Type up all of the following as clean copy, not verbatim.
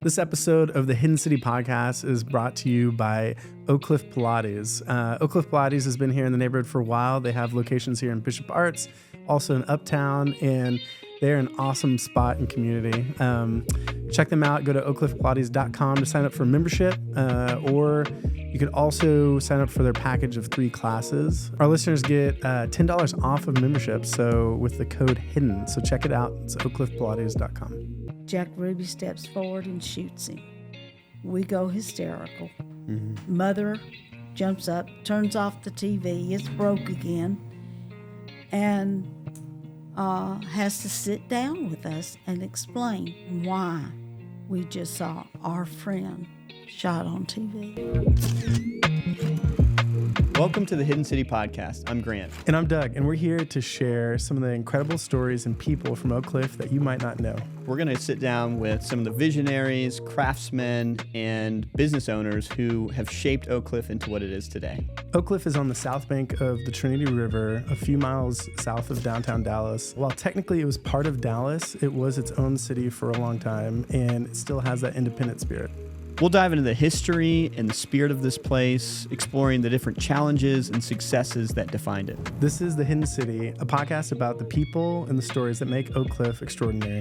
This episode of the Hidden City Podcast is brought to you by Oak Cliff Pilates. Oak Cliff Pilates has been here in the neighborhood for a while. They have locations here in Bishop Arts, also in Uptown, and they're an awesome spot and community. Check them out. Go to oakcliffpilates.com to sign up for membership, or you could also sign up for their package of 3 classes. Our listeners get $10 off of membership, so with the code HIDDEN. So check it out. It's oakcliffpilates.com. Jack Ruby steps forward and shoots him. We go hysterical. Mm-hmm. Mother jumps up, turns off the TV. It's broke again. And has to sit down with us and explain why we just saw our friend shot on TV. Welcome to the Hidden City Podcast. I'm Grant. And I'm Doug, and we're here to share some of the incredible stories and people from Oak Cliff that you might not know. We're going to sit down with some of the visionaries, craftsmen, and business owners who have shaped Oak Cliff into what it is today. Oak Cliff is on the south bank of the Trinity River, a few miles south of downtown Dallas. While technically it was part of Dallas, it was its own city for a long time, and it still has that independent spirit. We'll dive into the history and the spirit of this place, exploring the different challenges and successes that defined it. This is The Hidden City, a podcast about the people and the stories that make Oak Cliff extraordinary.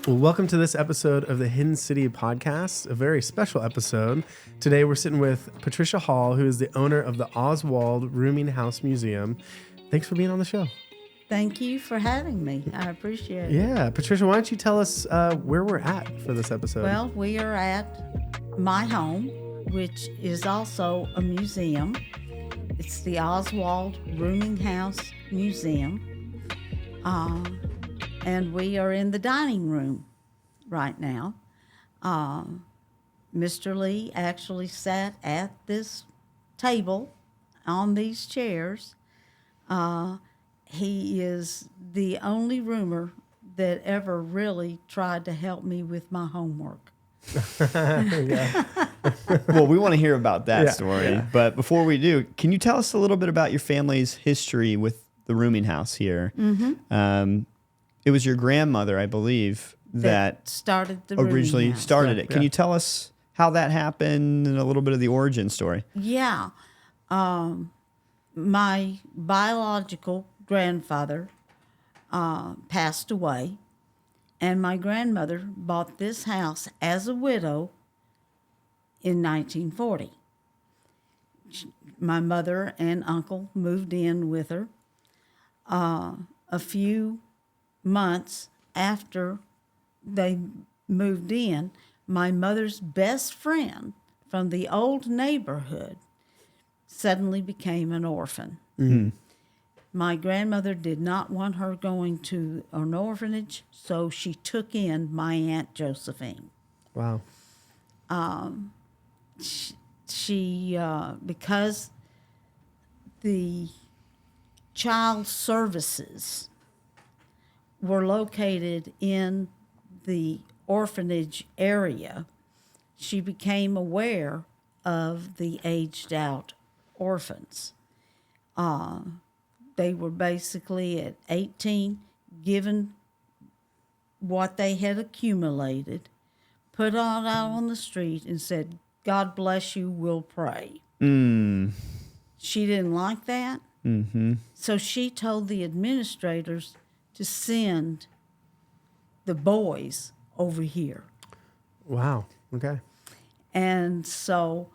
Well, welcome to this episode of the Hidden City Podcast, a very special episode. Today we're sitting with Patricia Hall, who is the owner of the Oswald Rooming House Museum. Thanks for being on the show. Thank you for having me. I appreciate it. Yeah. Patricia, why don't you tell us where we're at for this episode? Well, we are at my home, which is also a museum. It's the Oswald Rooming House Museum. And we are in the dining room right now. Mr. Lee actually sat at this table on these chairs. He is the only roomer that ever really tried to help me with my homework. Well, we want to hear about that story. Yeah. But before we do, can you tell us a little bit about your family's history with the rooming house here? Mm-hmm. It was your grandmother, I believe, that started the originally house. started it. Can you tell us how that happened and a little bit of the origin story? Yeah. My biological grandfather passed away, and my grandmother bought this house as a widow in 1940. My mother and uncle moved in with her. A few months after they moved in, my mother's best friend from the old neighborhood suddenly became an orphan. Mm-hmm. My grandmother did not want her going to an orphanage, so she took in my Aunt Josephine. Wow. She because the child services were located in the orphanage area, she became aware of the aged out orphans. They were basically at 18 given what they had accumulated, put out on the street and said, "God bless you, we'll pray." She didn't like that. Mm-hmm. So she told the administrators to send the boys over here. Wow. Okay. And so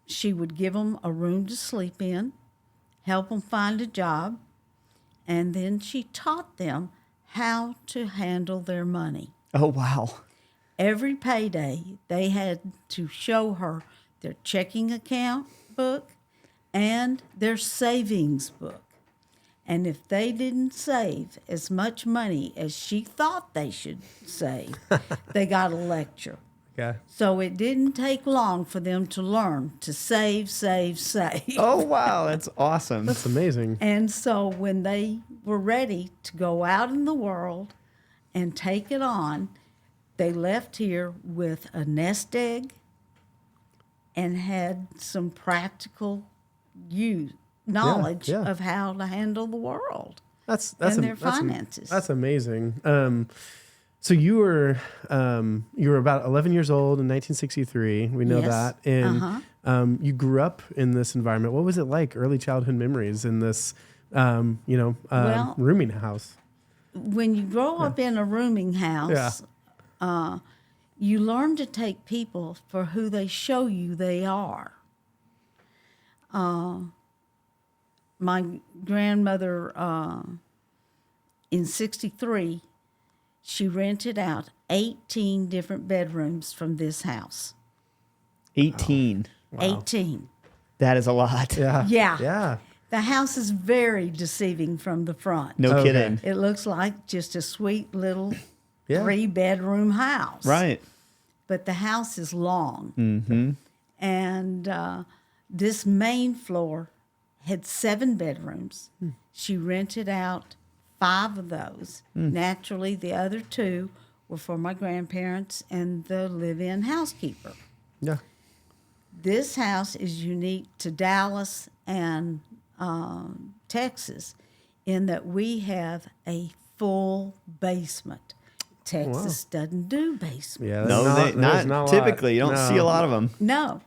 she would give them a room to sleep in, help them find a job, and then she taught them how to handle their money. Oh, wow. Every payday, they had to show her their checking account book and their savings book. And if they didn't save as much money as she thought they should save, they got a lecture. Yeah. So it didn't take long for them to learn to save, save, save. Oh, wow. That's awesome. That's amazing. And so when they were ready to go out in the world and take it on, they left here with a nest egg and had some practical knowledge yeah. of how to handle the world That's and their finances. That's amazing. So you were about 11 years old in 1963. We know Yes. that, and you grew up in this environment. What was it like? Early childhood memories in this, Well, rooming house. When you grow up in a rooming house, you learn to take people for who they show you they are. My grandmother, in 63, she rented out 18 different bedrooms from this house. 18. Wow. 18. That is a lot. Yeah. Yeah. Yeah. The house is very deceiving from the front. No Okay. kidding. It looks like just a sweet little Yeah. 3-bedroom house. Right. But the house is long. Mm-hmm. And this main floor had 7 bedrooms. She rented out 5 of those. Naturally, the other 2 were for my grandparents and the live-in housekeeper. Yeah. This house is unique to Dallas and Texas in that we have a full basement. Texas doesn't do basement. Yeah. No, there's not a lot. typically. You don't No. see a lot of them. No.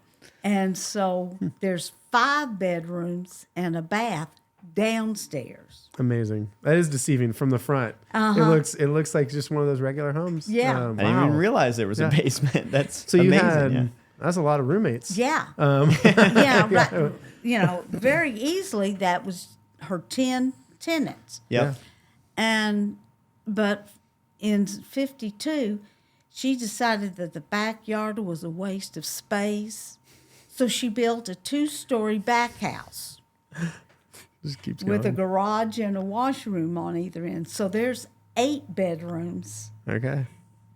And so there's 5 bedrooms and a bath downstairs. Amazing. That is deceiving from the front. It looks like just one of those regular homes. Yeah. I didn't even Wow. realize there was a basement. That's So you amazing. had yeah. that's a lot of roommates. Yeah. Yeah. Right. You know, very easily that was her 10 tenants. Yep. But in 52, she decided that the backyard was a waste of space. So she built a 2-story back house Just keeps with a going. garage and a washroom on either end. So there's 8 bedrooms Okay.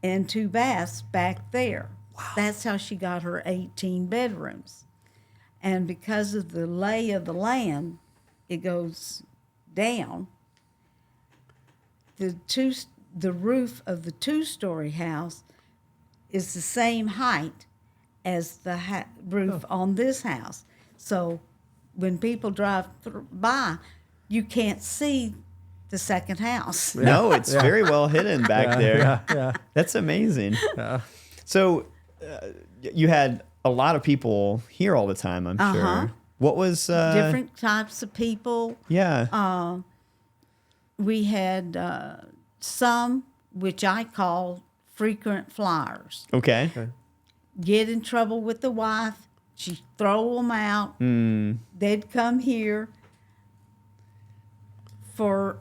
and 2 baths back there. Wow. That's how she got her 18 bedrooms. And because of the lay of the land, it goes down. The roof of the 2-story house is the same height as the roof on this house. So when people drive by, you can't see the second house. No, it's very well hidden back there. Yeah. That's amazing. Yeah. So you had a lot of people here all the time, I'm sure. What was... Different types of people. Yeah. We had some, which I call frequent flyers. Okay. Get in trouble with the wife, she'd throw them out. They'd come here for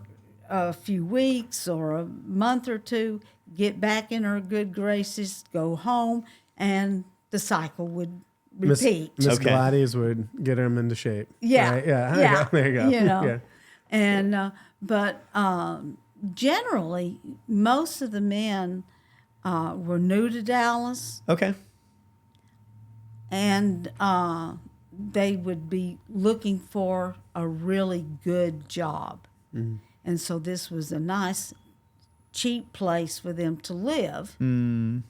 a few weeks or a month or two, get back in her good graces, go home, and the cycle would repeat. Miss Okay. Gladys would get him into shape. Yeah. Right? Yeah. Yeah. There you go. You know. Yeah. And but generally, most of the men were new to Dallas, Okay. and they would be looking for a really good job. And so this was a nice, cheap place for them to live and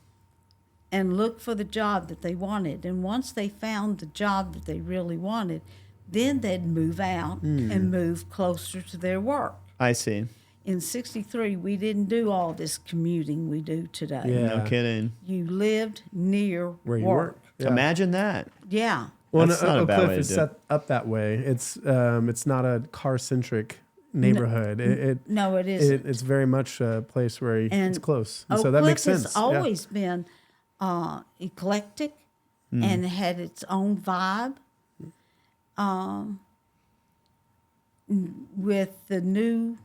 look for the job that they wanted. And once they found the job that they really wanted, then they'd move out and move closer to their work. I see. In 63, we didn't do all this commuting we do today. Yeah. No kidding. You lived near Where you work. work. Yeah. Imagine that. Yeah. Well, That's and not a Oak bad Cliff way to is do it. set up that way. It's not a car-centric neighborhood. No, it isn't. It's very much a place where it's close. And Oak so that Cliff makes sense. has always been eclectic and had its own vibe. With the new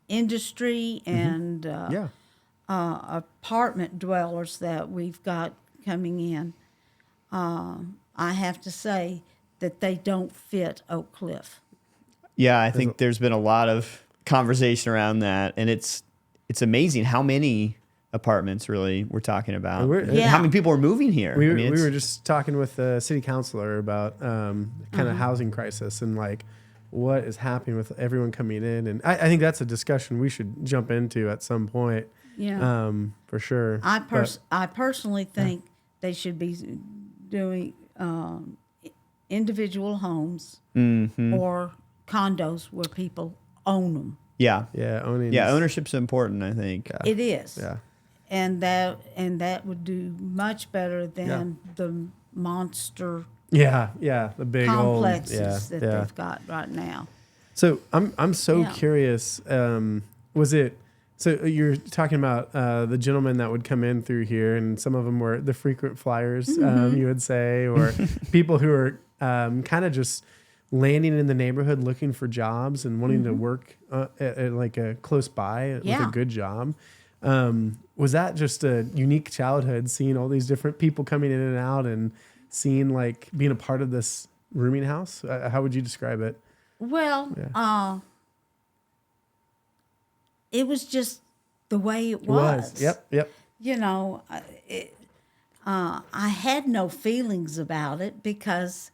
industry and Yeah. apartment dwellers that we've got coming in, I have to say that they don't fit Oak Cliff. Yeah, I think there's been a lot of conversation around that, and it's amazing how many apartments really we're talking about. We're- Yeah. How many people are moving here? We, I mean, we it's- were just talking with the city councilor about kind of housing crisis and like what is happening with everyone coming in. And I think that's a discussion we should jump into at some point. Yeah. For sure. I personally think they should be doing individual homes or condos where people own them. Yeah. Owning. Yeah, ownership's important, I think. It is. Yeah. And that would do much better than the monster Yeah. The big complexes old. that they've got right now. So I'm so Yeah. curious. Was it? So you're talking about the gentlemen that would come in through here, and some of them were the frequent flyers, you would say, or people who are kind of just landing in the neighborhood looking for jobs and wanting to work at like a close by with a good job. Was that just a unique childhood, seeing all these different people coming in and out and seeing like being a part of this rooming house? How would you describe it? Well, it was just the way it was. Yep. You know, I had no feelings about it because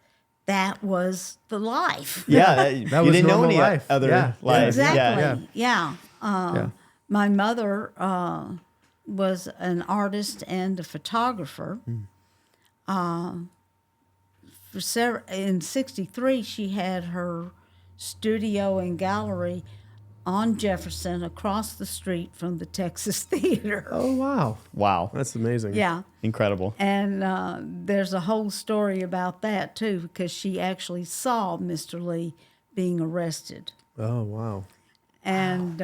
that was the life. Yeah, That you was didn't know normal any life. other Yeah. life. Exactly. Yeah. Yeah. My mother was an artist and a photographer. In '63, she had her studio and gallery on Jefferson across the street from the Texas Theater. Oh wow, Wow. that's amazing. Yeah. Incredible. And there's a whole story about that, too, because she actually saw Mr. Lee being arrested. Oh wow. And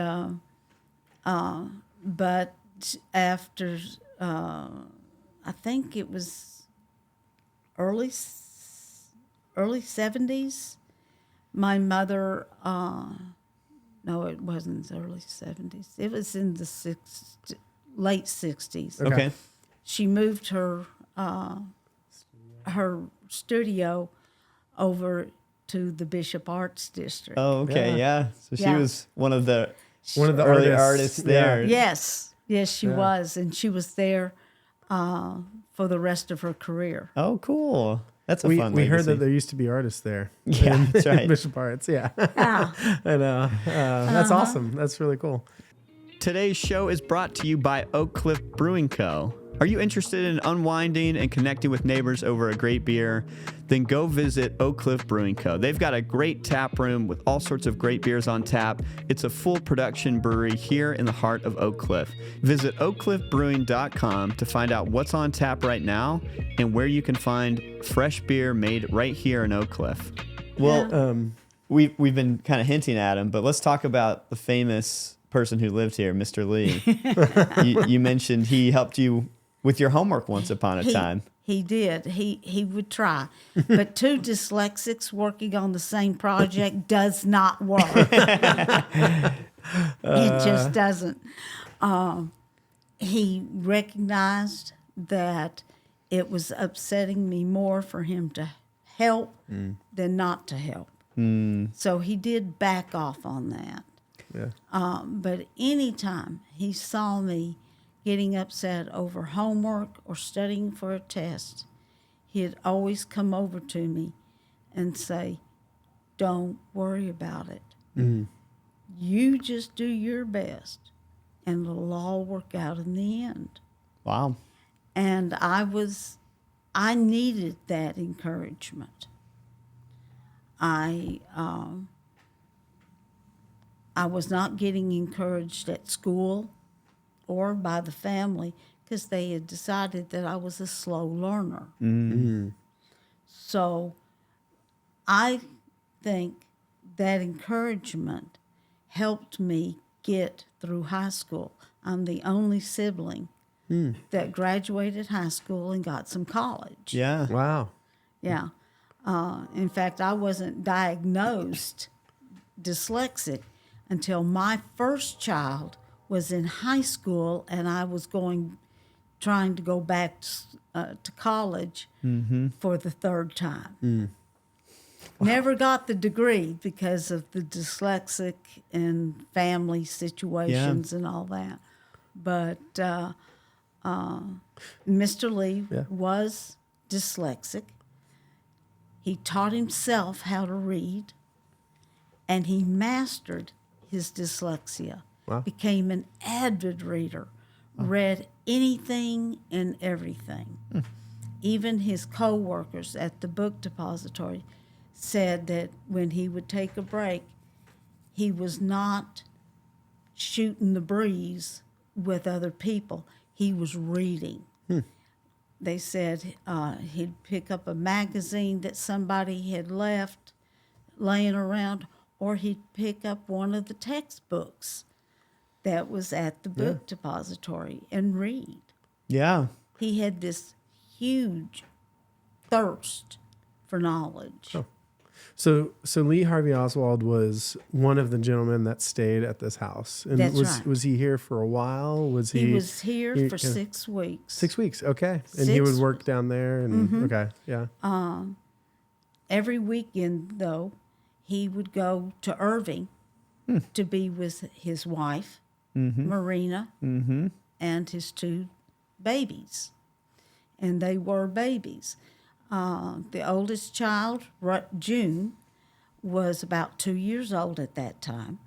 but after I think it was early 70s, my mother no, it wasn't the early 70s, it was in the late 60s. Okay. She moved her studio over to the Bishop Arts District. Oh, okay. Yeah. So she Yeah. was one of the artists. early artists there. Yes, she was, and she was there for the rest of her career. Oh, cool. That's a We fun heard legacy. that there used to be artists there. Yeah, that's right. Bishop Arts, yeah. Yeah. And that's awesome. That's really cool. Today's show is brought to you by Oak Cliff Brewing Co. Are you interested in unwinding and connecting with neighbors over a great beer? Then go visit Oak Cliff Brewing Co. They've got a great tap room with all sorts of great beers on tap. It's a full production brewery here in the heart of Oak Cliff. Visit oakcliffbrewing.com to find out what's on tap right now and where you can find fresh beer made right here in Oak Cliff. Well, we've been kind of hinting at him, but let's talk about the famous person who lived here, Mr. Lee. you mentioned he helped you with your homework once upon a time. He did. He would try. But two dyslexics working on the same project does not work. It just doesn't. He recognized that it was upsetting me more for him to help than not to help. So he did back off on that. Yeah. But anytime he saw me getting upset over homework or studying for a test, he'd always come over to me and say, "Don't worry about it. You just do your best, and it'll all work out in the end." Wow. And I needed that encouragement. I was not getting encouraged at school or by the family because they had decided that I was a slow learner. So I think that encouragement helped me get through high school. I'm the only sibling that graduated high school and got some college. Yeah. Wow. Yeah. In fact, I wasn't diagnosed dyslexic until my first child was in high school and I was trying to go back to college for the third time. Never got the degree because of the dyslexic and family situations and all that. But Mr. Lee was dyslexic. He taught himself how to read, and he mastered his dyslexia. Wow. Became an avid reader, read anything and everything. even his co-workers at the book depository said that when he would take a break, he was not shooting the breeze with other people. He was reading. They said he'd pick up a magazine that somebody had left laying around, or he'd pick up one of the textbooks that was at the book depository and read. Yeah. He had this huge thirst for knowledge. Oh. So Lee Harvey Oswald was one of the gentlemen that stayed at this house. And That's was right. was he here for a while? He was here for 6 weeks. 6 weeks, okay. And he would 6 work down there and okay, yeah. Every weekend, though, he would go to Irving to be with his wife, Marina, and his 2 babies. And they were babies. The oldest child, June, was about 2 years old at that time.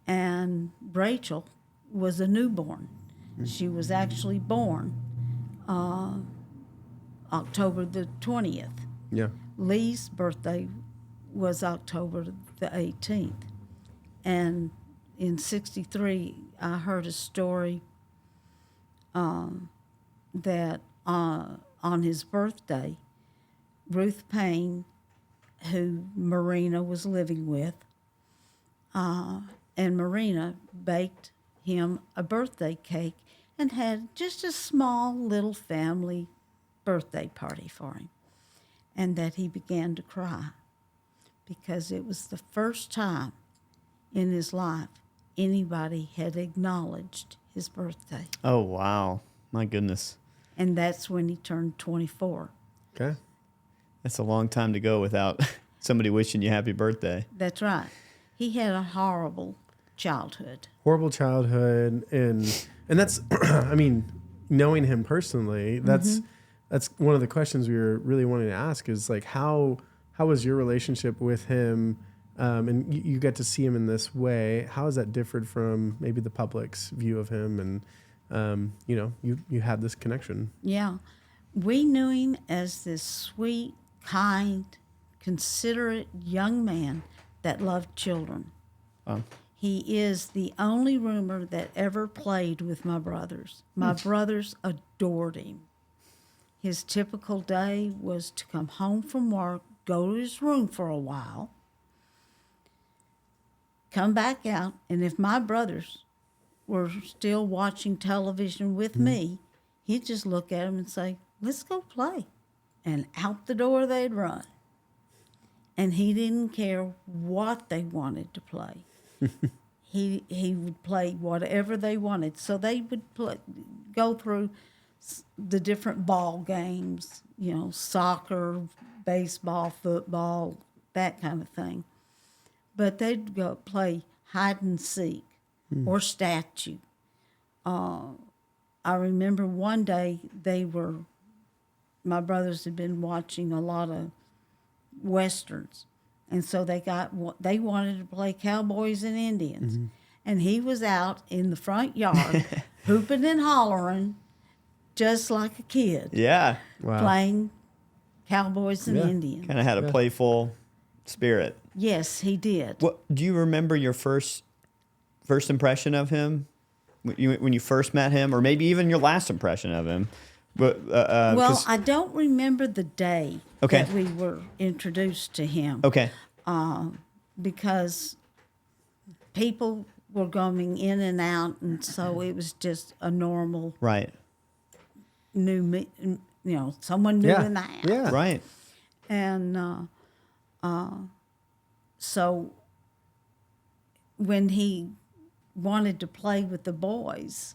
And Rachel was a newborn. She was actually born October the 20th. Yeah. Lee's birthday was October the 18th. And in 1963, I heard a story that on his birthday, Ruth Payne, who Marina was living with, and Marina baked him a birthday cake and had just a small little family birthday party for him. And that he began to cry because it was the first time in his life anybody had acknowledged his birthday. Oh, wow. My goodness. And that's when he turned 24. Okay. That's a long time to go without somebody wishing you happy birthday. That's right. He had a horrible childhood. Horrible childhood and that's I mean, knowing him personally, that's one of the questions we were really wanting to ask is like how was your relationship with him? And you get to see him in this way. How is that differed from maybe the public's view of him? And you had this connection. Yeah. We knew him as this sweet, kind, considerate young man that loved children. He is the only roomer that ever played with my brothers. My brothers adored him. His typical day was to come home from work, go to his room for a while, come back out, and if my brothers were still watching television with me, he'd just look at them and say, "Let's go play." And out the door they'd run. And he didn't care what they wanted to play. He would play whatever they wanted. So they would go through the different ball games, soccer, baseball, football, that kind of thing. But they'd go play hide and seek or statue. I remember one day my brothers had been watching a lot of Westerns. And so they wanted to play cowboys and Indians. And he was out in the front yard hooping and hollering just like a kid. Yeah. Wow. Playing cowboys and Indians. Kind of had a playful spirit. Yes, he did. What do you remember your first impression of him when you first met him, or maybe even your last impression of him? But, well, I don't remember the day Okay. that we were introduced to him. Okay. Because people were going in and out, and so it was just a normal Right. someone new in the house. Yeah. Right. And so when he wanted to play with the boys,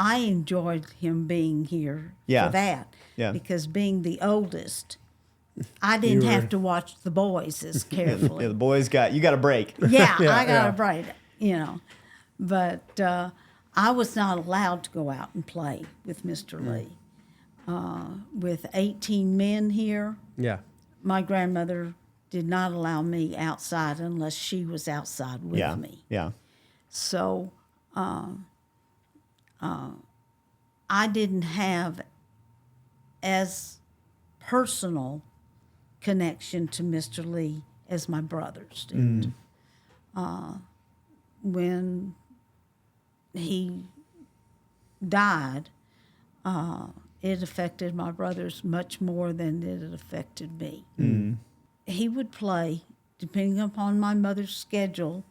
I enjoyed him being here for that. Yeah. Because being the oldest, I didn't have to watch the boys as carefully. Yeah, the boys you got a break. Yeah, I got a break, But I was not allowed to go out and play with Mr. Lee. With 18 men here, Yeah. my grandmother did not allow me outside unless she was outside with me. Yeah. So I didn't have as personal connection to Mr. Lee as my brothers did. When he died, it affected my brothers much more than it affected me. He would play, depending upon my mother's schedule,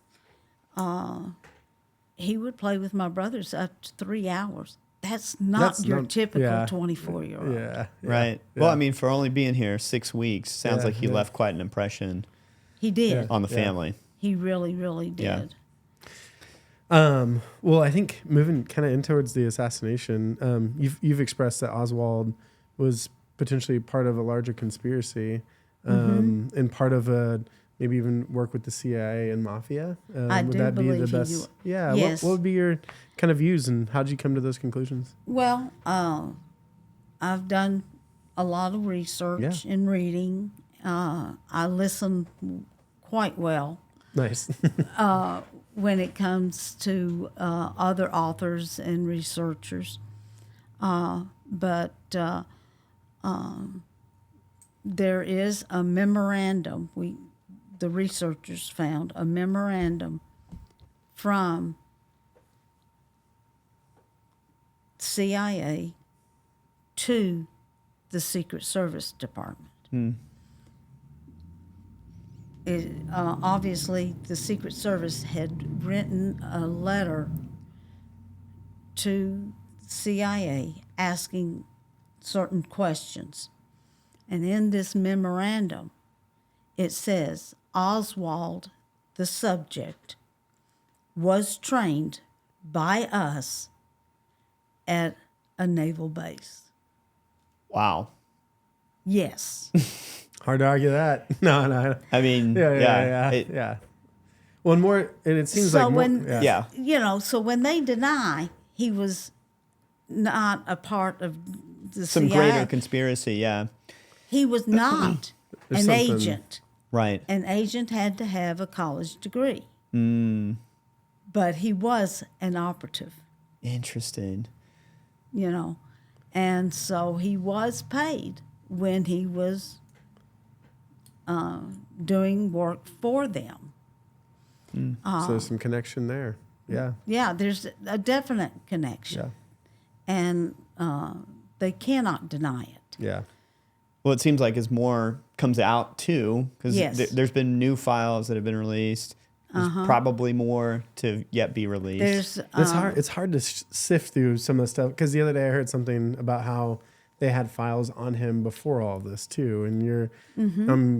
he would play with my brothers up to 3 hours. That's not your typical 24-year-old. Yeah. Right. Yeah. Well, I mean, for only being here 6 weeks, sounds like he left quite an impression He did. on the family. He really, really did. Well, I think moving kind of in towards the assassination, you've expressed that Oswald was potentially part of a larger conspiracy, and part of a maybe even work with the CIA and mafia. I would do that be the believe he best? do. Yeah. Yes. What would be your kind of views, and how did you come to those conclusions? Well, I've done a lot of research and reading. I listen quite well. Nice. When it comes to other authors and researchers. But there is a memorandum. The researchers found a memorandum from CIA to the Secret Service Department. Obviously, the Secret Service had written a letter to CIA asking certain questions. And in this memorandum, it says, Oswald, the subject, was trained by us at a naval base. Wow. Yes. Hard to argue that. No. I mean, Yeah. Well, and it seems So like when more, so when they deny he was not a part of the some CIA, greater conspiracy, yeah. he was not There's an something- agent. Right. An agent had to have a college degree. But he was an operative, Interesting. And so he was paid when he was doing work for them. so there's some connection there. Yeah. Yeah, there's a definite connection. And they cannot deny it. Yeah. Well, it seems like as more comes out too, because Yes. there's been new files that have been released. There's probably more to yet be released. There's It's hard. It's hard to sift through some of the stuff, because the other day I heard something about how they had files on him before all of this too, and you're,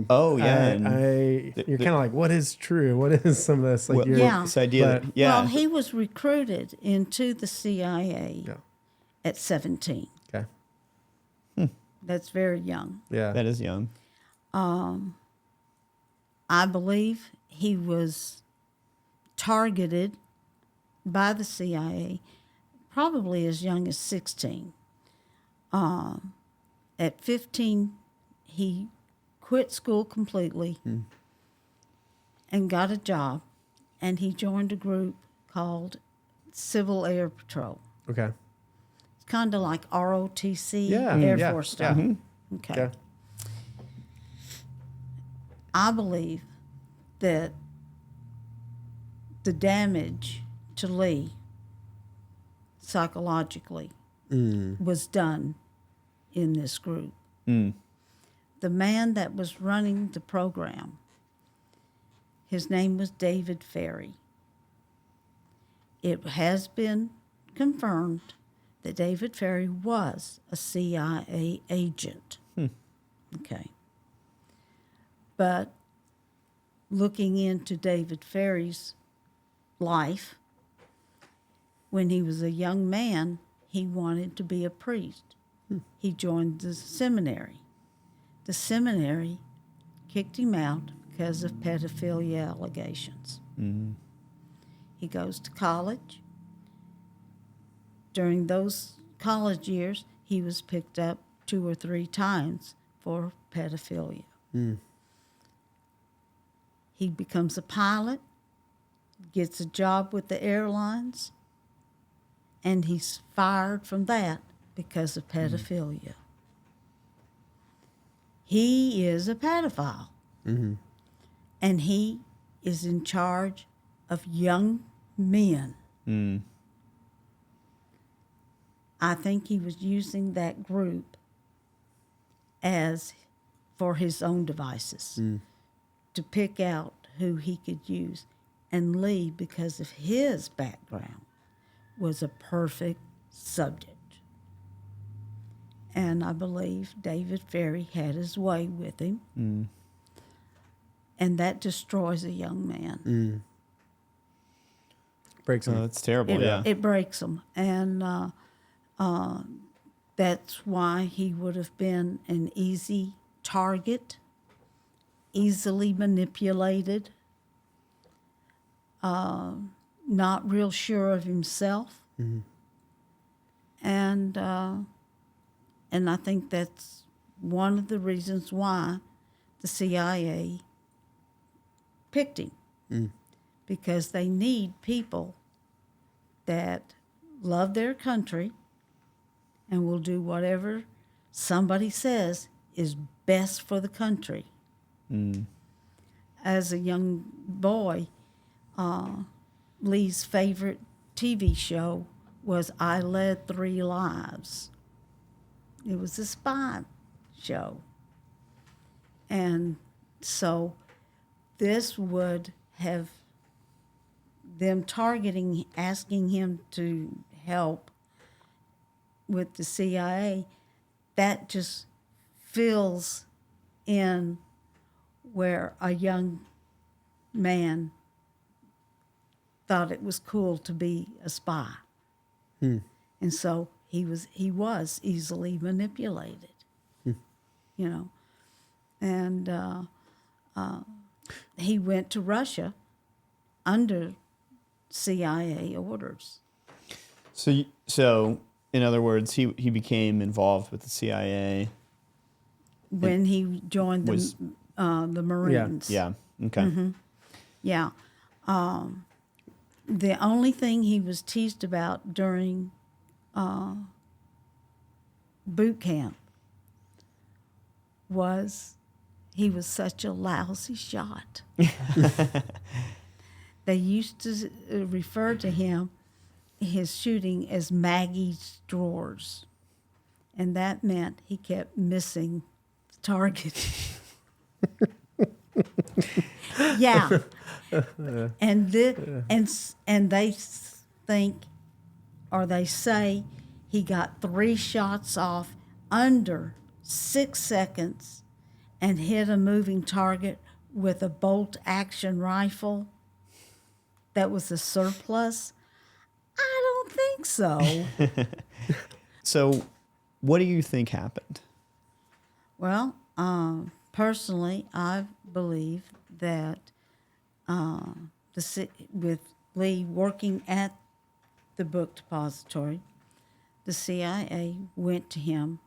Oh, yeah, you're kind of like, what is true? What is some of this? Like, you're, Yeah. This idea But- that, Well, he was recruited into the CIA Yeah. at 17. Okay. That's very young. Yeah. that is young. I believe he was targeted by the CIA probably as young as 16. At 15, he quit school completely and got a job, and he joined a group called Civil Air Patrol. Okay. It's kind of like ROTC, Yeah. Air Yeah. Force Yeah. stuff. Okay. Okay. I believe that the damage to Lee psychologically was done in this group. The man that was running the program, his name was David Ferry. It has been confirmed that David Ferry was a CIA agent. Okay. But looking into David Ferry's life, when he was a young man, he wanted to be a priest. He joined the seminary. The seminary kicked him out because of pedophilia allegations. He goes to college. During those college years, he was picked up 2 or 3 times for pedophilia. He becomes a pilot, gets a job with the airlines, and he's fired from that because of pedophilia. He is a pedophile, and he is in charge of young men. I think he was using that group as for his own devices to pick out who he could use. And Lee, because of his background, was a perfect subject. And I believe David Ferry had his way with him. And that destroys a young man. Breaks him. That's terrible. It breaks him. And that's why he would have been an easy target, easily manipulated, not real sure of himself. And I think that's one of the reasons why the CIA picked him, because they need people that love their country and will do whatever somebody says is best for the country. As a young boy, Lee's favorite TV show was I Led 3 Lives. It was a spy show. And so this would have them targeting, asking him to help with the CIA, that just fills in where a young man thought it was cool to be a spy. And so he was easily manipulated, and he went to Russia under CIA orders. So in other words, he became involved with the CIA when he joined the Marines. Yeah. Okay. Yeah. The only thing he was teased about during boot camp was he was such a lousy shot. They used to refer to him, his shooting, as Maggie's drawers. And that meant he kept missing the target. Yeah. And they think, or they say, he got 3 shots off under 6 seconds and hit a moving target with a bolt-action rifle that was a surplus. I don't think so. So what do you think happened? Well, personally, I believe that with Lee working at the book depository, the CIA went to him,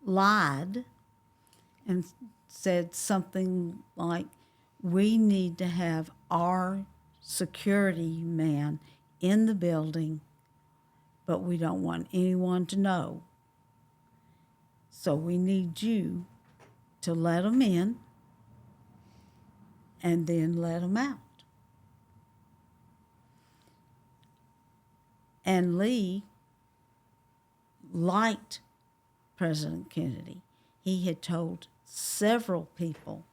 lied, and said something like, we need to have our security man in the building, but we don't want anyone to know. So we need you to let them in and then let them out. And Lee liked President Kennedy. He had told several people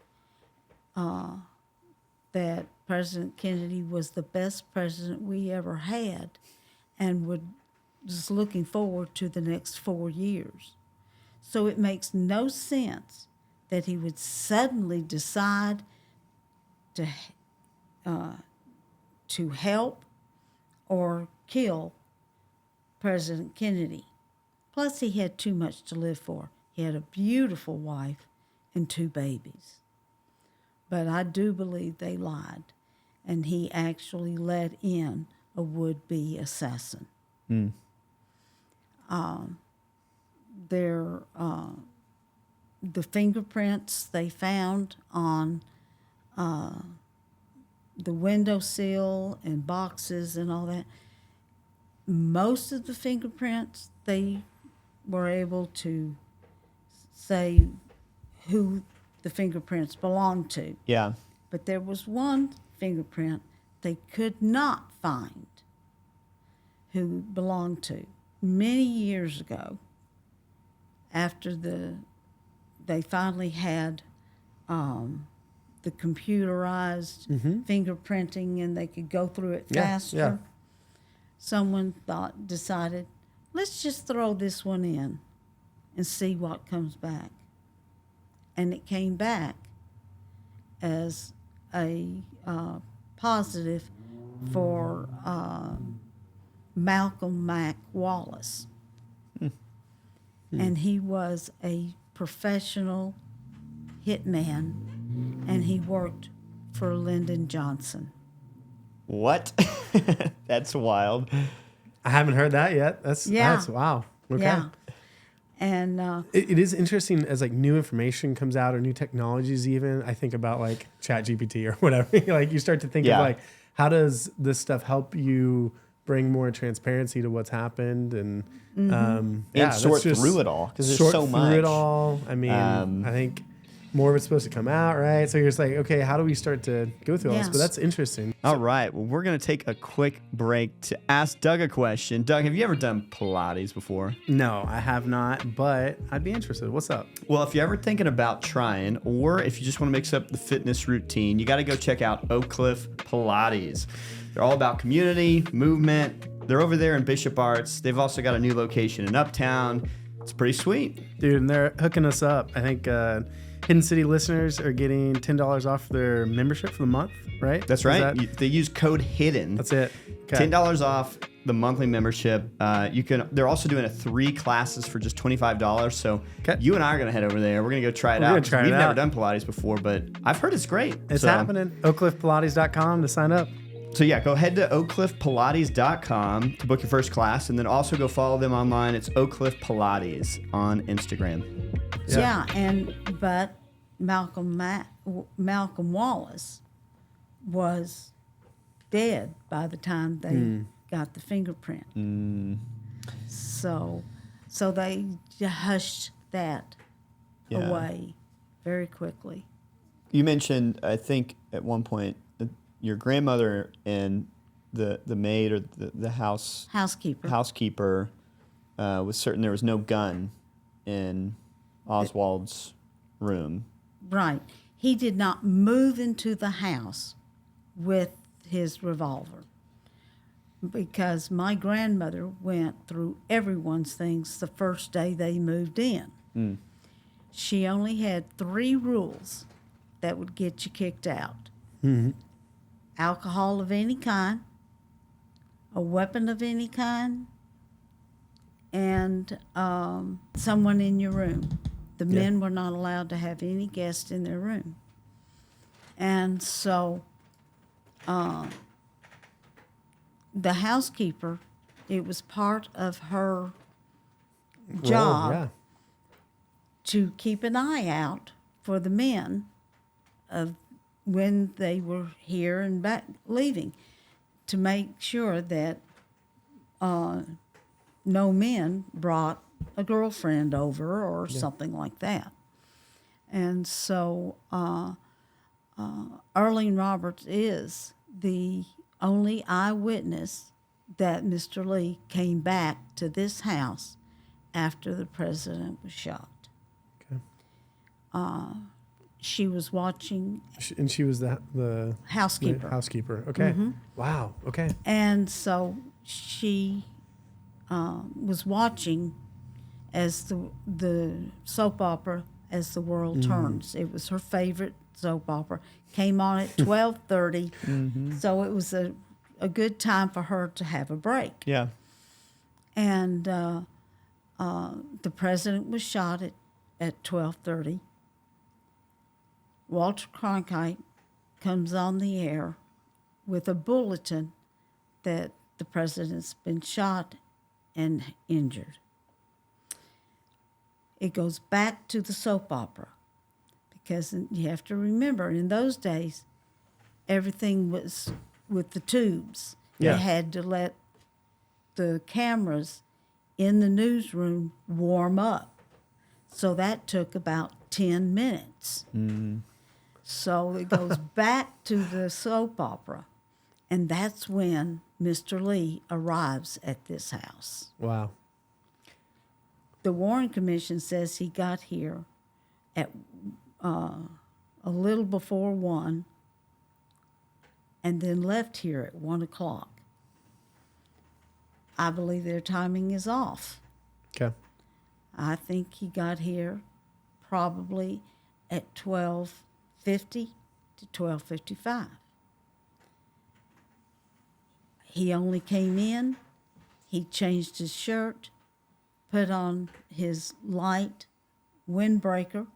that President Kennedy was the best president we ever had and was looking forward to the next 4 years. So it makes no sense that he would suddenly decide to help or kill President Kennedy. Plus, he had too much to live for. He had a beautiful wife and 2 babies. But I do believe they lied, and he actually let in a would-be assassin. The fingerprints they found on the windowsill and boxes and all that, most of the fingerprints, they were able to say who the fingerprints belonged to. Yeah. But there was one fingerprint they could not find who belonged to. Many years ago, after they finally had the computerized fingerprinting and they could go through it faster, someone decided, let's just throw this one in and see what comes back. And it came back as a positive for Malcolm Mack Wallace. And he was a professional hitman, and he worked for Lyndon Johnson. What? That's wild. I haven't heard that yet. That's wow. Okay. Yeah. And it is interesting as like new information comes out or new technologies. Even I think about like ChatGPT or whatever. Like you start to think of like, how does this stuff help you bring more transparency to what's happened and sort through it all because there's so much. Through it all. I mean, I think more of it's supposed to come out, right? So you're just like, okay, how do we start to go through all this? But that's interesting. All right. Well, we're going to take a quick break to ask Doug a question. Doug, have you ever done Pilates before? No, I have not, but I'd be interested. What's up? Well, if you're ever thinking about trying, or if you just want to mix up the fitness routine, you got to go check out Oak Cliff Pilates. They're all about community, movement. They're over there in Bishop Arts. They've also got a new location in Uptown. It's pretty sweet. Dude, and they're hooking us up. I think Hidden City listeners are getting $10 off their membership for the month, right? That's right. They use code HIDDEN. That's it. Okay. $10 off the monthly membership. They're also doing 3 classes for just $25. So you and I are going to head over there. We're going to go try it out. We've never done Pilates before, but I've heard it's great. It's happening. OakCliffPilates.com to sign up. So go head to oakcliffpilates.com to book your first class, and then also go follow them online. It's Oak Cliff Pilates on Instagram. But Malcolm Wallace was dead by the time they got the fingerprint. So they hushed that away very quickly. You mentioned, I think, at one point, your grandmother and the maid or the housekeeper was certain there was no gun in Oswald's room. Right. He did not move into the house with his revolver because my grandmother went through everyone's things the first day they moved in. She only had 3 rules that would get you kicked out. Alcohol of any kind, a weapon of any kind, and someone in your room. The men were not allowed to have any guests in their room. And so the housekeeper, it was part of her job to keep an eye out for the men of when they were here and back leaving, to make sure that no men brought a girlfriend over or something like that. And so Arlene Roberts is the only eyewitness that Mr. Lee came back to this house after the president was shot. Okay. She was watching. And she was the housekeeper. The housekeeper. Okay. Wow. Okay. And so she was watching as the soap opera As the World Turns. It was her favorite soap opera. Came on at 12:30. So it was a good time for her to have a break. Yeah. And the president was shot at 12:30. Walter Cronkite comes on the air with a bulletin that the president's been shot and injured. It goes back to the soap opera because you have to remember, in those days, everything was with the tubes. Yeah. You had to let the cameras in the newsroom warm up. So that took about 10 minutes. So it goes back to the soap opera. And that's when Mr. Lee arrives at this house. Wow. The Warren Commission says he got here at a little before 1 and then left here at 1 o'clock. I believe their timing is off. Okay. I think he got here probably at 12:50 to 12:55. He only came in, he changed his shirt, put on his light windbreaker,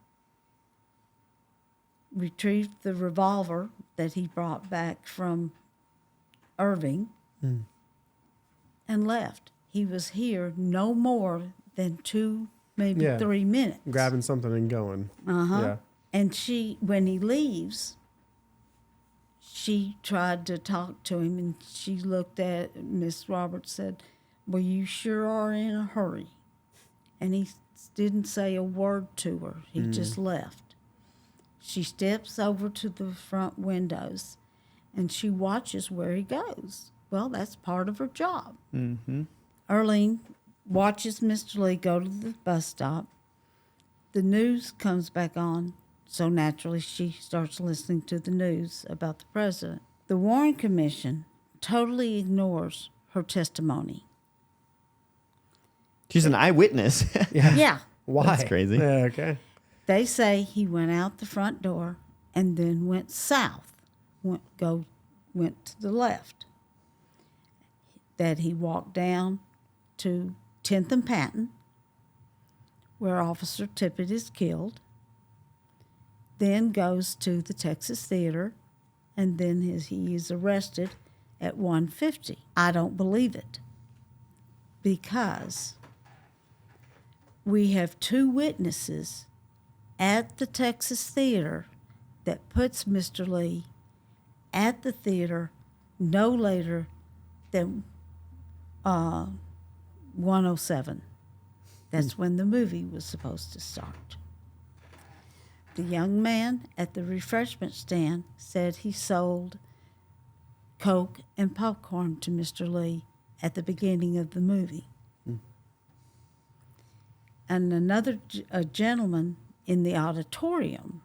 retrieved the revolver that he brought back from Irving, and left. He was here no more than 2, maybe 3 minutes. Grabbing something and going. Yeah. And when he leaves, she tried to talk to him, and she looked at Miss Roberts, said, "Well, you sure are in a hurry." And he didn't say a word to her. He just left. She steps over to the front windows, and she watches where he goes. Well, that's part of her job. Earlene watches Mr. Lee go to the bus stop. The news comes back on, so naturally she starts listening to the news about the president. The Warren Commission totally ignores her testimony. She's an eyewitness. Yeah. Why? That's crazy. Yeah, okay. They say he went out the front door and then went south, went to the left. That he walked down to 10th and Patton, where Officer Tippett is killed, then goes to the Texas Theater, and then he is arrested at 1:50. I don't believe it, because we have 2 witnesses at the Texas Theater that puts Mr. Lee at the theater no later than 1:07. That's when the movie was supposed to start. The young man at the refreshment stand said he sold Coke and popcorn to Mr. Lee at the beginning of the movie. And a gentleman in the auditorium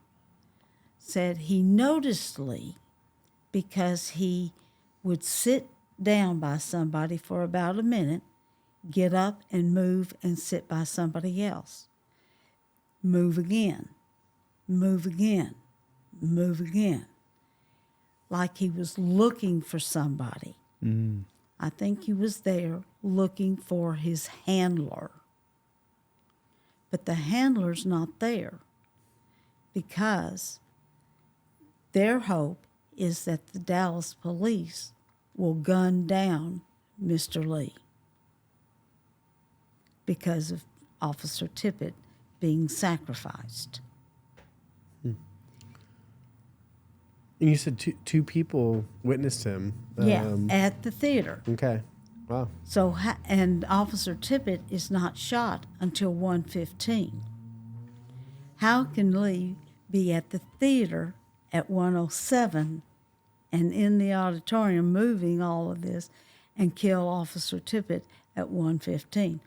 said he noticed Lee because he would sit down by somebody for about a minute, get up and move and sit by somebody else. Move again, move again, move again. Like he was looking for somebody. I think he was there looking for his handler. But the handler's not there because their hope is that the Dallas police will gun down Mr. Lee because of Officer Tippett being sacrificed. And you said two people witnessed him. At the theater. Okay. Wow. So, and Officer Tippett is not shot until 1:15. How can Lee be at the theater at 1:07 and in the auditorium moving all of this and kill Officer Tippett at 1:15?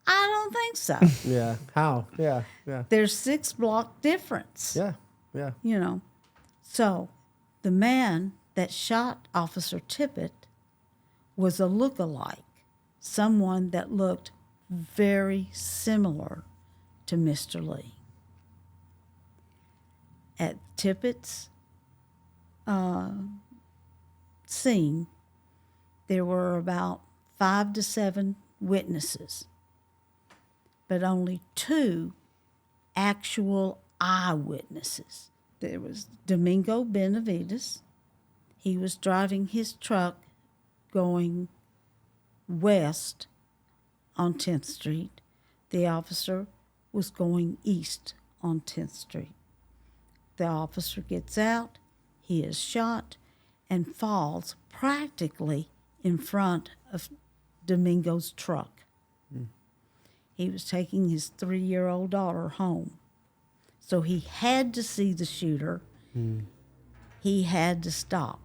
I don't think so. Yeah. How? Yeah. Yeah. There's 6-block difference. Yeah. Yeah. You know. So the man that shot Officer Tippett was a look-alike, someone that looked very similar to Mr. Lee. At Tippett's scene, there were about 5 to 7 witnesses, but only 2 actual eyewitnesses. There was Domingo Benavides. He was driving his truck going west on 10th Street. The officer was going east on 10th Street. The officer gets out, he is shot, and falls practically in front of Domingo's truck. He was taking his 3-year-old daughter home. So he had to see the shooter. He had to stop.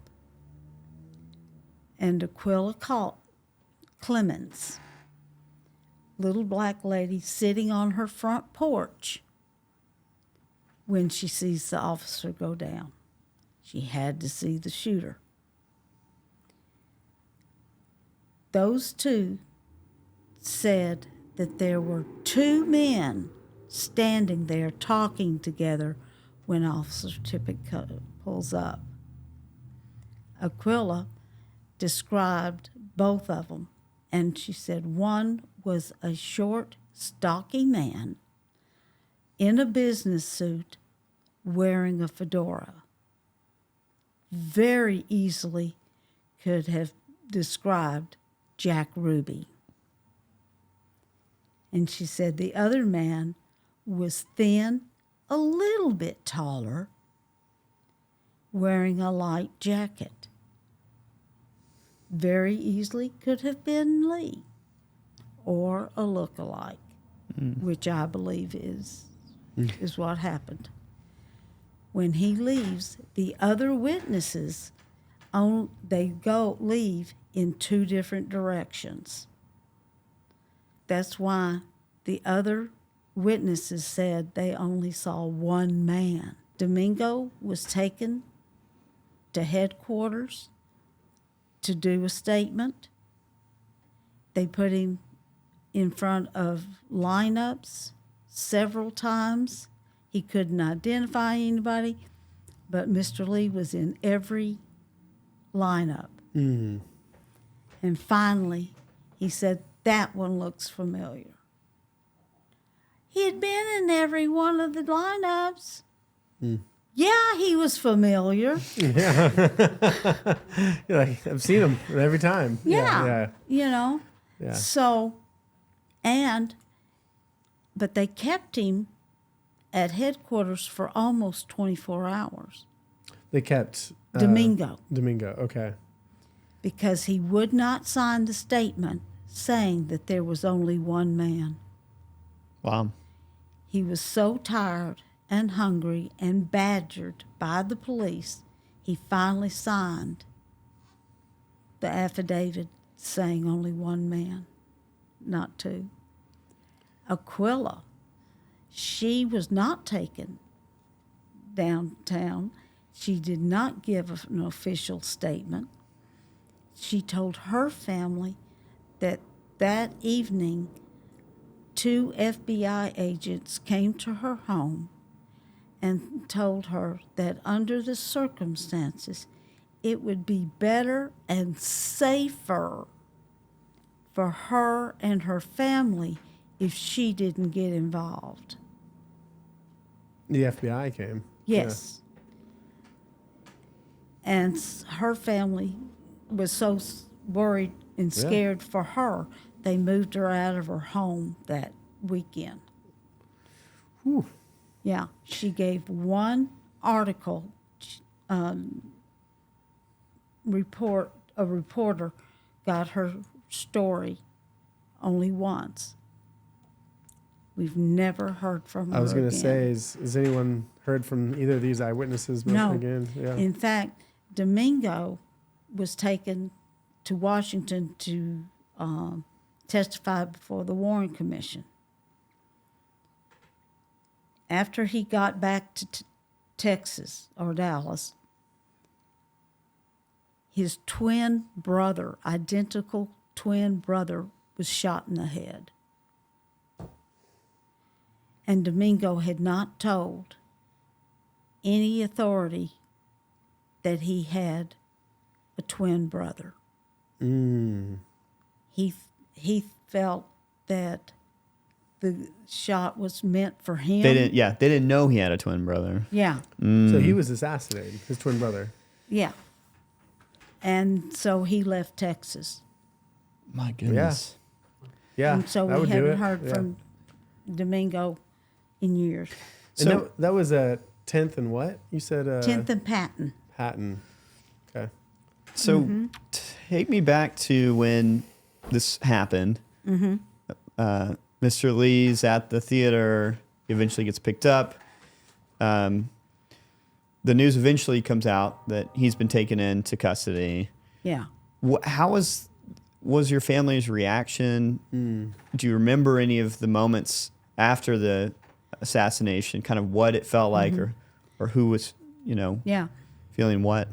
And Aquila caught Clemens, little black lady, sitting on her front porch when she sees the officer go down. She had to see the shooter. Those two said that there were 2 men standing there talking together when Officer Tippett pulls up. Aquila described both of them, and she said one was a short, stocky man in a business suit wearing a fedora. Very easily could have described Jack Ruby. And she said the other man was thin, a little bit taller, wearing a light jacket. Very easily could have been Lee or a look-alike, which I believe is what happened. When he leaves, the other witnesses leave in 2 different directions. That's why the other witnesses said they only saw 1 man. Domingo was taken to headquarters to do a statement. They put him in front of lineups several times. He couldn't identify anybody, but Mr. Lee was in every lineup. And finally, he said, "That one looks familiar." He had been in every one of the lineups. Yeah, he was familiar. Yeah. You're like, I've seen him every time. Yeah. You know? Yeah. So, but they kept him at headquarters for almost 24 hours. They kept Domingo. Domingo, okay. Because he would not sign the statement saying that there was only 1 man. Wow. He was so tired and hungry and badgered by the police, he finally signed the affidavit saying only 1 man, not 2. Aquila, she was not taken downtown. She did not give an official statement. She told her family that evening 2 FBI agents came to her home and told her that under the circumstances, it would be better and safer for her and her family if she didn't get involved. The FBI came. Yes. Yeah. And her family was so worried and scared for her, they moved her out of her home that weekend. Whew. Yeah, she gave 1 article. A reporter got her story only once. We've never heard from her. I was going to again. say, has anyone heard from either of these eyewitnesses No. again? Yeah. In fact, Domingo was taken to Washington to testify before the Warren Commission. After he got back to Texas or Dallas, his twin brother, identical twin brother, was shot in the head. And Domingo had not told any authority that he had a twin brother. He felt that the shot was meant for him. They didn't know he had a twin brother. Yeah. So he was assassinated, his twin brother. Yeah. And so he left Texas. My goodness. Yeah. And so that we would do haven't it. heard from Domingo in years. And So that was a 10th and what? You said 10th and Patton. Patton. Okay. So take me back to when this happened. Mr. Lee's at the theater. He eventually gets picked up. The news eventually comes out that he's been taken into custody. Yeah. How was your family's reaction? Do you remember any of the moments after the assassination, kind of what it felt like, or who was, feeling what?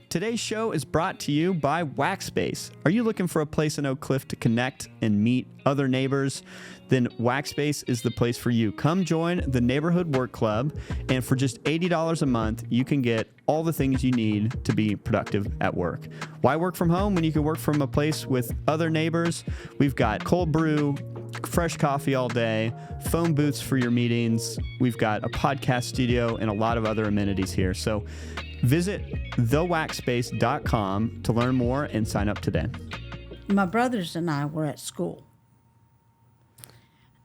Today's show is brought to you by Waxspace. Are you looking for a place in Oak Cliff to connect and meet other neighbors? Then Waxspace is the place for you. Come join the Neighborhood Work Club, and for just $80 a month, you can get all the things you need to be productive at work. Why work from home when you can work from a place with other neighbors? We've got cold brew, fresh coffee all day, phone booths for your meetings. We've got a podcast studio and a lot of other amenities here. So visit thewaxspace.com to learn more and sign up today. My brothers and I were at school,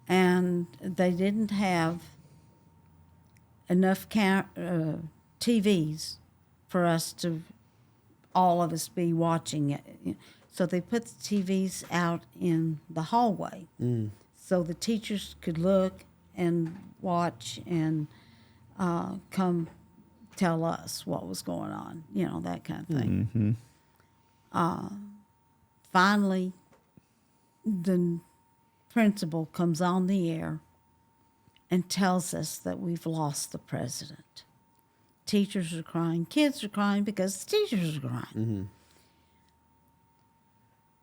and they didn't have enough TVs for us to, all of us, be watching it. So they put the TVs out in the hallway so the teachers could look and watch and come tell us what was going on, that kind of thing. Finally, the principal comes on the air and tells us that we've lost the president. Teachers are crying, kids are crying because the teachers are crying.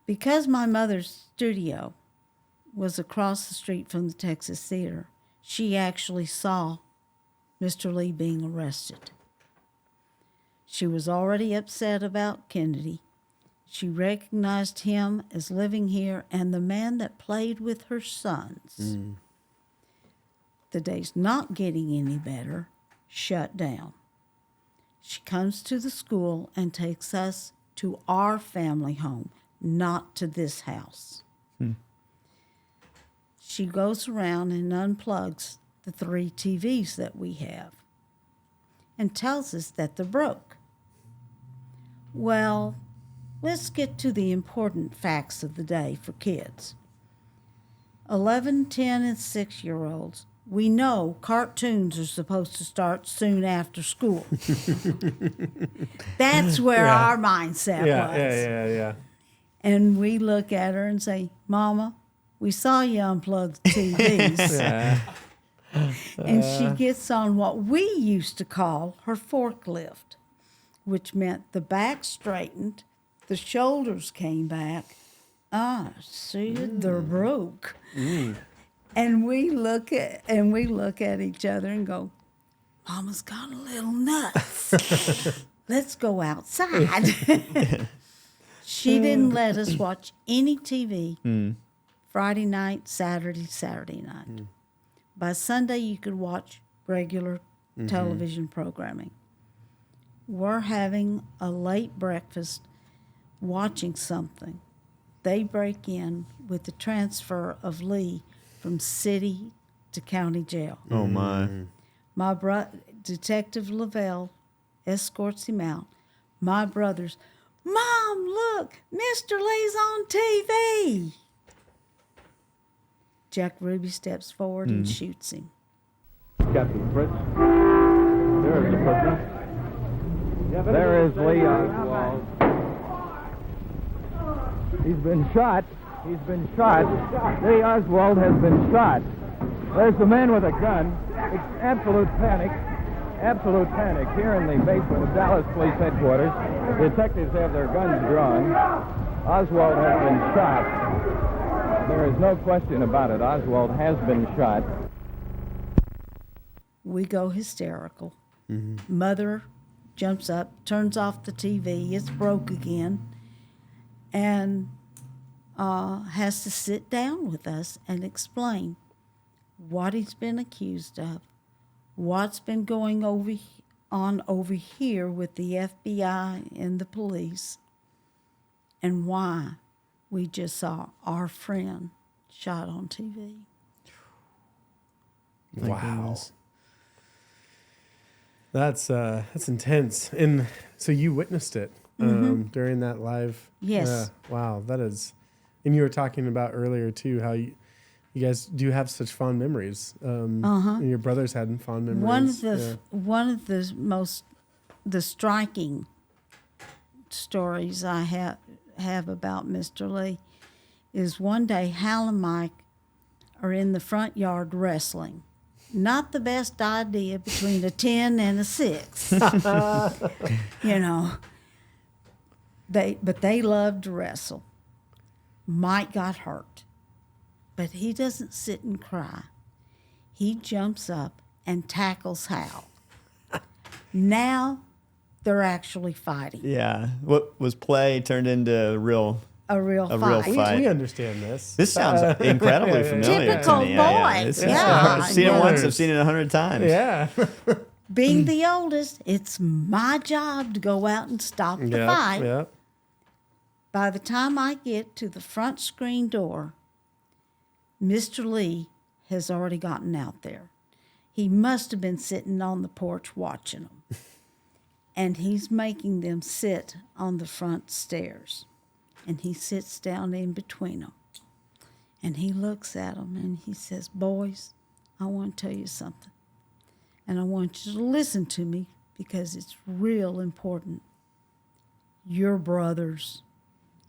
Because my mother's studio was across the street from the Texas Theater, she actually saw Mr. Lee being arrested. She was already upset about Kennedy. She recognized him as living here and the man that played with her sons. The day's not getting any better, shut down. She comes to the school and takes us to our family home, not to this house. She goes around and unplugs the 3 TVs that we have and tells us that they're broke. Well, let's get to the important facts of the day for kids. 11, 10, and 6-year-olds, we know cartoons are supposed to start soon after school. That's where our mindset was. Yeah. And we look at her and say, Mama, we saw you unplug the TVs. And she gets on what we used to call her forklift, which meant the back straightened, the shoulders came back. See, they're broke. And we look at each other and go, Mama's got a little nuts. Let's go outside. She didn't let us watch any TV Friday night, Saturday night. By Sunday, you could watch regular television programming. We're having a late breakfast, watching something. They break in with the transfer of Lee from city to county jail. Oh, my. Detective Lavelle escorts him out. My brothers, Mom, look, Mr. Lee's on TV. Jack Ruby steps forward and shoots him. Captain Fritz, there is the prisoner. There is Lee Oswald. He's been shot. Lee Oswald has been shot. There's the man with a gun. It's absolute panic here in the basement of Dallas Police Headquarters. Detectives have their guns drawn. Oswald has been shot. There is no question about it. Oswald has been shot. We go hysterical. Mother jumps up, turns off the TV. It's broke again. And has to sit down with us and explain what he's been accused of, what's been going on over here with the FBI and the police, and why we just saw our friend shot on TV. Wow. That's intense. And so you witnessed it during that live. Yes. Wow, that is. And you were talking about earlier too how you guys do have such fond memories. And your brothers had fond memories. One of the striking stories I have about Mr. Lee is one day Hal and Mike are in the front yard wrestling. Not the best idea between a 10 and a 6. You know. But they loved to wrestle. Mike got hurt. But he doesn't sit and cry. He jumps up and tackles Hal. Now they're actually fighting. Yeah. What was play turned into a real fight. We understand this. This sounds incredibly familiar Typical to me. boys. I've seen it once. I've seen it 100 times. Yeah. Being the oldest, it's my job to go out and stop the fight. Yep. By the time I get to the front screen door, Mr. Lee has already gotten out there. He must have been sitting on the porch watching them. And he's making them sit on the front stairs. And he sits down in between them. And he looks at them and he says, "Boys, I want to tell you something. And I want you to listen to me because it's real important. You're brothers.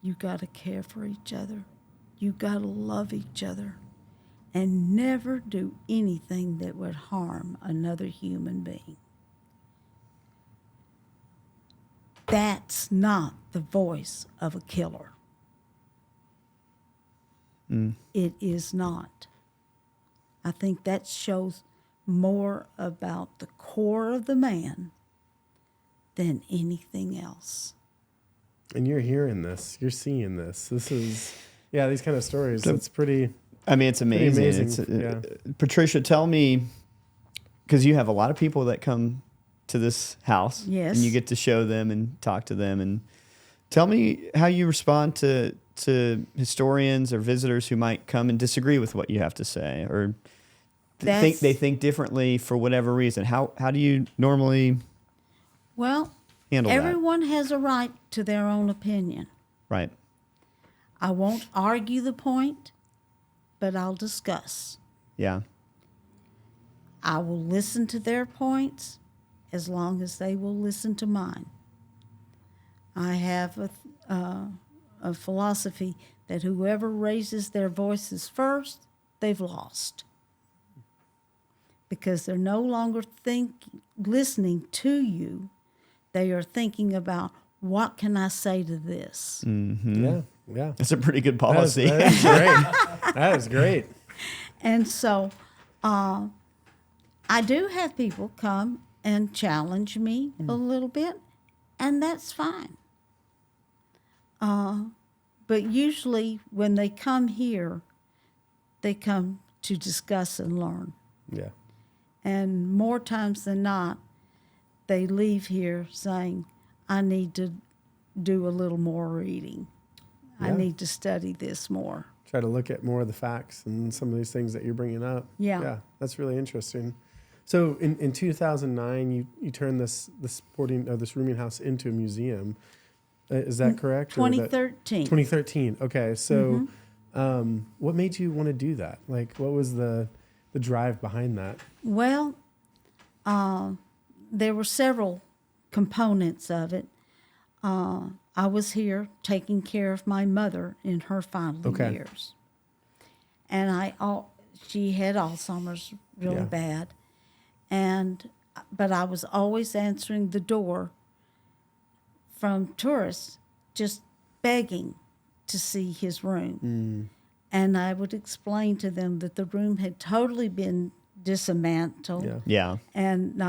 You got to care for each other. You got to love each other. And never do anything that would harm another human being." That's not the voice of a killer. It is not. I think that shows more about the core of the man than anything else. And you're hearing this. You're seeing this. This is, these kind of stories. It's pretty... I mean, it's amazing. Patricia, tell me, because you have a lot of people that come to this house. Yes. And you get to show them and talk to them. And tell me how you respond to historians or visitors who might come and disagree with what you have to say, or they think differently for whatever reason. How do you normally handle that? Everyone has a right to their own opinion. Right. I won't argue the point, but I'll discuss. Yeah. I will listen to their points as long as they will listen to mine. I have a philosophy that whoever raises their voices first, they've lost. Because they're no longer listening to you. They are thinking about, what can I say to this? Mm-hmm. Yeah. That's a pretty good policy. That is great. That is great. And so I do have people come and challenge me a little bit, and that's fine. But usually when they come here, they come to discuss and learn. Yeah. And more times than not, they leave here saying, I need to do a little more reading. Yeah. I need to study this more. Try to look at more of the facts and some of these things that you're bringing up. Yeah. That's really interesting. So in 2009, you turned this rooming house into a museum. Is that correct? 2013. 2013. Okay. So what made you want to do that? Like, what was the drive behind that? Well, there were several components of it. I was here taking care of my mother in her final years. And she had Alzheimer's really bad. But I was always answering the door from tourists, just begging to see his room. And I would explain to them that the room had totally been dismantled. Yeah. And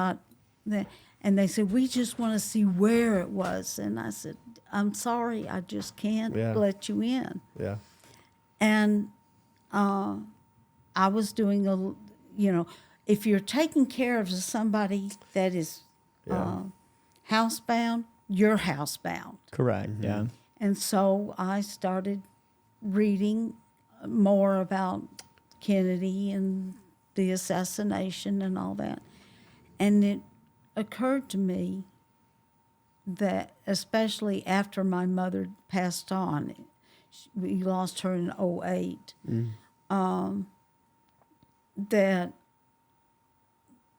and they said, we just want to see where it was. And I said, I'm sorry, I just can't let you in. Yeah. And I was doing if you're taking care of somebody that is housebound, you're housebound. Correct. Mm-hmm. Yeah. And so I started reading more about Kennedy and the assassination and all that. And it occurred to me that, especially after my mother passed on, We lost her in '08. That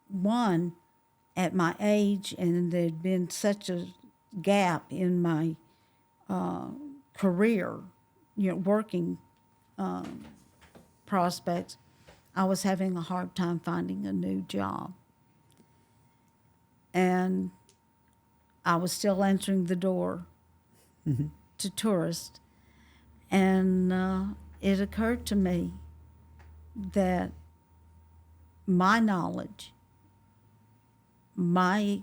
one, at my age, and there'd been such a gap in my career, working prospects, I was having a hard time finding a new job. And I was still answering the door to tourists. And it occurred to me that my knowledge, my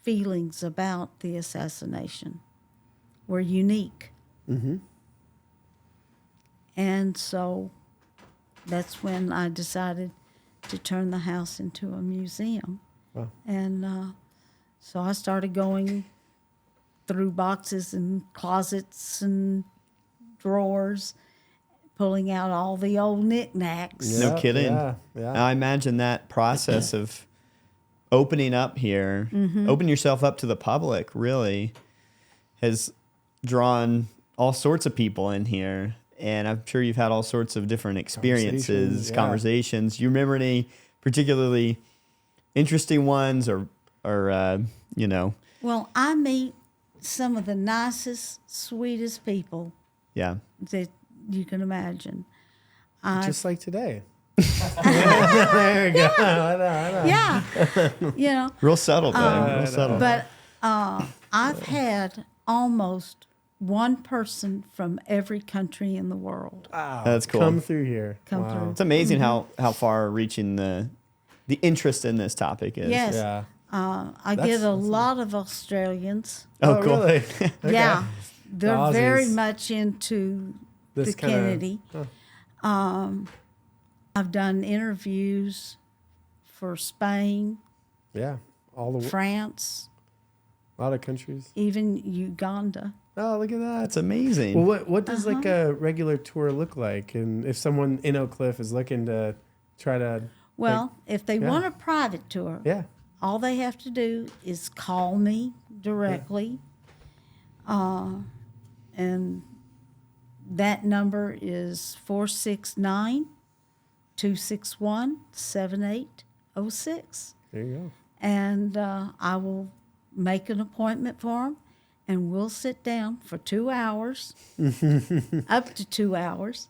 feelings about the assassination were unique. And so that's when I decided to turn the house into a museum. Wow. And so I started going through boxes and closets and drawers, pulling out all the old knickknacks. No kidding. Yeah. I imagine that process of opening up here, opening yourself up to the public, really has drawn all sorts of people in here. And I'm sure you've had all sorts of different experiences, conversations. You remember any particularly interesting ones or you know? Well, I meet some of the nicest, sweetest people Yeah. that you can imagine. Just like today. There we go. I know. Yeah. Real subtle, though. Real subtle. But I've had almost one person from every country in the world Wow. That's cool. Come through here. come Wow. through. It's amazing how far reaching the interest in this topic is. Yes. Yeah. I get a lot of Australians. Oh, cool. Really? Yeah. They're The very Aussies. much into This the kinda- Kennedy. I've done interviews for Spain, Yeah. All the France, a lot of countries. even Uganda. Oh, look at that. That's amazing. Well, what does like a regular tour look like? And if someone in Oak Cliff is looking to try to, Well, if they yeah. want a private tour, yeah, all they have to do is call me directly. And that number is 469-261-7806. there you go. And I will make an appointment for them, and we'll sit down for 2 hours, up to 2 hours,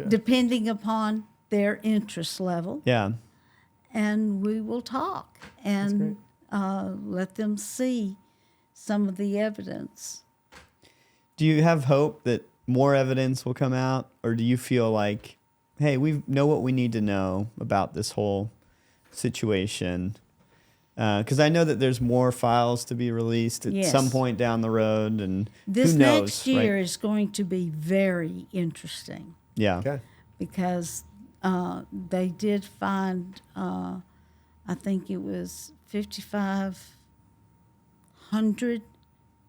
depending upon their interest level. Yeah. And we will talk and let them see some of the evidence. Do you have hope that more evidence will come out, or do you feel like, hey, we know what we need to know about this whole situation? Because I know that there's more files to be released at Yes. some point down the road, and This who knows, next year right? is going to be very interesting Yeah. Okay. because they did find, I think it was 5,500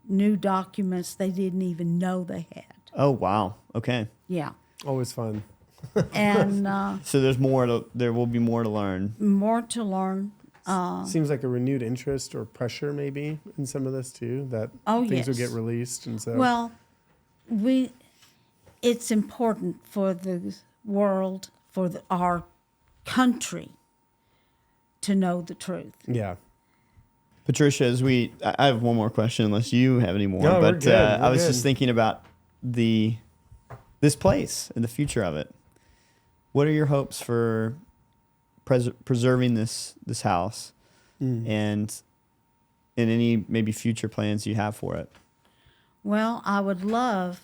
new documents they didn't even know they had. Oh wow. Okay. Yeah. Always fun. And So there will be more to learn. more to learn. Seems like a renewed interest or pressure maybe in some of this too, that things will yes. get released. And so, Well, it's important for the world, for our country to know the truth. yeah. Patricia, I have one more question, unless you have any more. No, we're but good. I We're was good. just thinking about this place and the future of it. What are your hopes for preserving this house, and any maybe future plans you have for it? Well, I would love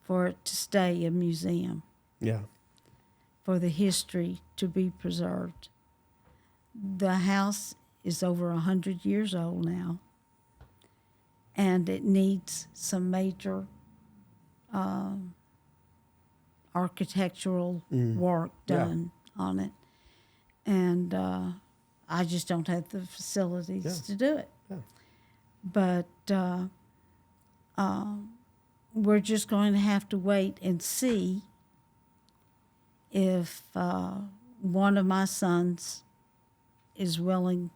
for it to stay a museum, Yeah. for the history to be preserved. The house is over 100 years old now, and it needs some major architectural work done on it. And I just don't have the facilities to do it. Yeah. But we're just going to have to wait and see if one of my sons is willing,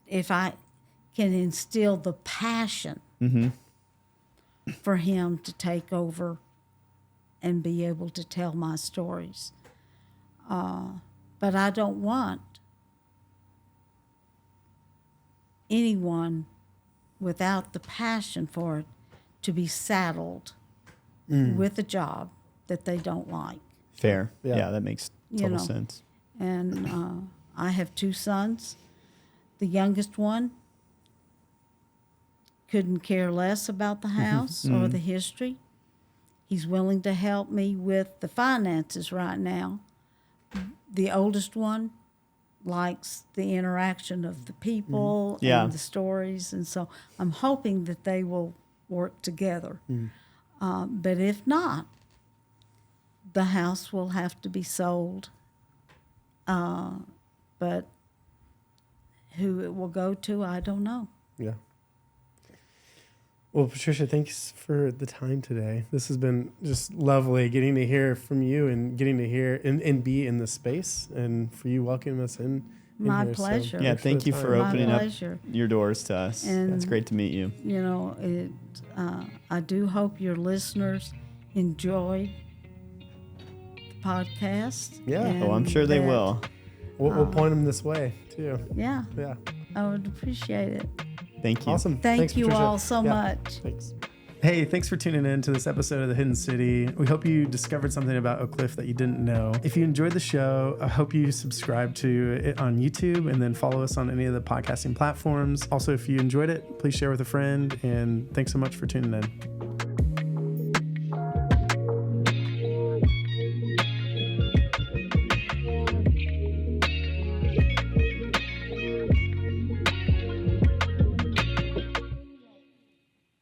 if I can instill the passion for him to take over and be able to tell my stories. But I don't want anyone without the passion for it to be saddled with a job that they don't like. Fair. Yeah. Yeah, that makes total know. sense. And I have 2 sons. The youngest one couldn't care less about the house or the history. He's willing to help me with the finances right now. The oldest one likes the interaction of the people Yeah. and the stories, and so I'm hoping that they will work together. But if not, the house will have to be sold. But who it will go to, I don't know. Yeah. Well, Patricia, thanks for the time today. This has been just lovely getting to hear from you and getting to hear and be in the space, and for you welcoming us in. My here. pleasure. Yeah, thanks thank the you for time. My opening up pleasure. your doors to us. And- It's great to meet you. You know, I do hope your listeners enjoy the podcast. Yeah. Oh, I'm and sure they that- will. We'll point them this way too. Yeah, Yeah. I would appreciate it. Thank you. Awesome. Thank Thanks, you Patricia. all so Yeah. much. Thanks. Hey, thanks for tuning in to this episode of The Hidden City. We hope you discovered something about Oak Cliff that you didn't know. If you enjoyed the show, I hope you subscribe to it on YouTube and then follow us on any of the podcasting platforms. Also, if you enjoyed it, please share with a friend. And thanks so much for tuning in.